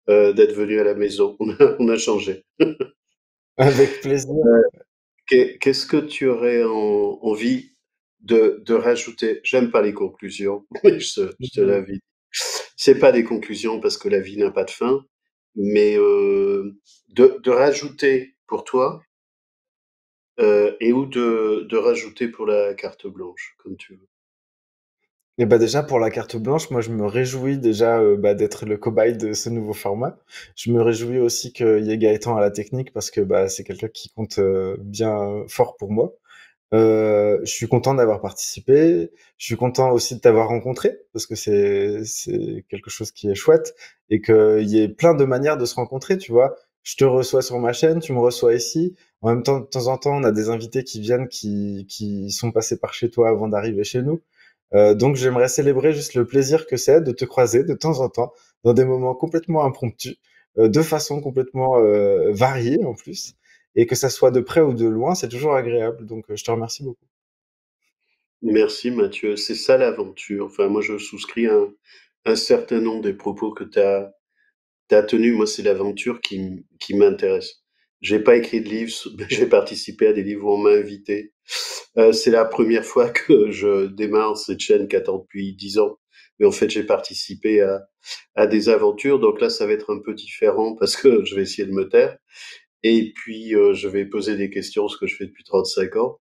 d'être venu à la maison. On a changé. Avec plaisir. Qu'est-ce que tu aurais envie de rajouter? J'aime pas les conclusions, mais je te l'avais dit. C'est pas des conclusions parce que la vie n'a pas de fin, mais de rajouter pour toi et ou de rajouter pour la carte blanche, comme tu veux. Et bah déjà pour la carte blanche, moi je me réjouis déjà bah, d'être le cobaye de ce nouveau format. Je me réjouis aussi qu'il y ait Gaëtan à la technique parce que bah, c'est quelqu'un qui compte bien fort pour moi. Je suis content d'avoir participé. Je suis content aussi de t'avoir rencontré parce que c'est quelque chose qui est chouette et qu'il y ait plein de manières de se rencontrer. Tu vois, je te reçois sur ma chaîne, tu me reçois ici. En même temps, de temps en temps, on a des invités qui viennent qui sont passés par chez toi avant d'arriver chez nous. Donc j'aimerais célébrer juste le plaisir que c'est de te croiser de temps en temps dans des moments complètement impromptus, de façon complètement variée en plus, et que ça soit de près ou de loin, c'est toujours agréable. Donc je te remercie beaucoup. Merci Mathieu, c'est ça l'aventure. Enfin, moi je souscris à un certain nombre des propos que tu as tenus. Moi, c'est l'aventure qui m'intéresse. J'ai pas écrit de livre, j'ai participé à des livres où on m'a invité. C'est la première fois que je démarre cette chaîne qui attend depuis 10 ans. Mais en fait, j'ai participé à des aventures. Donc là, ça va être un peu différent parce que je vais essayer de me taire. Et puis, je vais poser des questions, ce que je fais depuis 35 ans.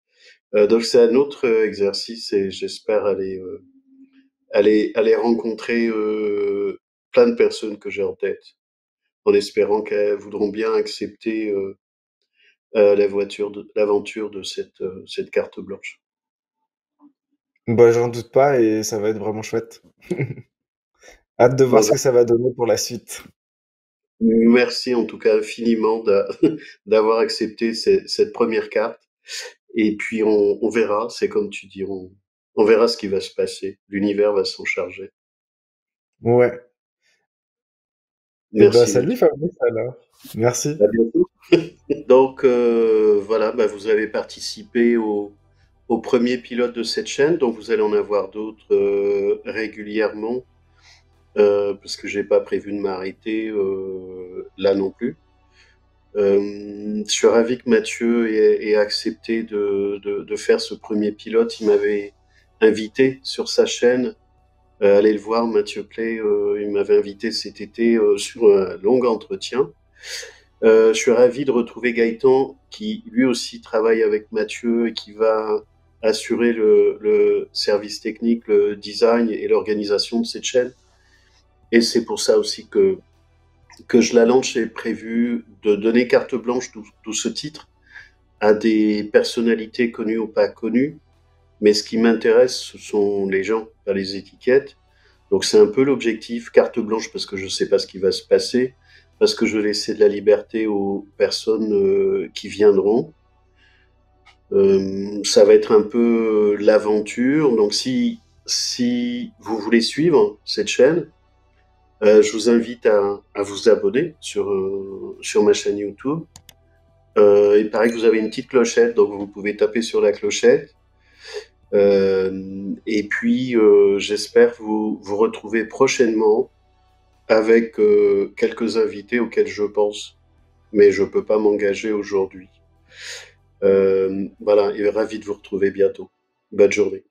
Donc c'est un autre exercice et j'espère aller rencontrer plein de personnes que j'ai en tête, en espérant qu'elles voudront bien accepter l'aventure de cette carte blanche. Bah, j'en doute pas et ça va être vraiment chouette. Hâte de voir Bon, ce que ça va donner pour la suite. merci en tout cas infiniment d'avoir accepté cette première carte. Et puis on verra, c'est comme tu dis, on verra ce qui va se passer. L'univers va s'en charger. Ouais. Et bah, Merci salut Mathieu. Fabrice alors. Merci. À bientôt. Donc voilà, bah, vous avez participé au premier pilote de cette chaîne, donc vous allez en avoir d'autres régulièrement, parce que j'ai pas prévu de m'arrêter là non plus. Je suis ravi que Mathieu ait accepté de faire ce premier pilote. Il m'avait invité sur sa chaîne. Allez le voir, Mathieu Play. Il m'avait invité cet été sur un long entretien. Je suis ravi de retrouver Gaëtan, qui lui aussi travaille avec Mathieu et qui va assurer le service technique, le design et l'organisation de cette chaîne. Et c'est pour ça aussi que je la lance. J'ai prévu de donner carte blanche, d'où ce titre, à des personnalités connues ou pas connues. Mais ce qui m'intéresse, ce sont les gens, pas les étiquettes. Donc c'est un peu l'objectif, carte blanche, parce que je ne sais pas ce qui va se passer, parce que je vais laisser de la liberté aux personnes qui viendront. Ça va être un peu l'aventure. Donc si vous voulez suivre cette chaîne, je vous invite à vous abonner sur ma chaîne YouTube. Il paraît que vous avez une petite clochette, donc vous pouvez taper sur la clochette. Et puis, j'espère vous retrouver prochainement avec quelques invités auxquels je pense, mais je ne peux pas m'engager aujourd'hui. Voilà, et ravi de vous retrouver bientôt. Bonne journée.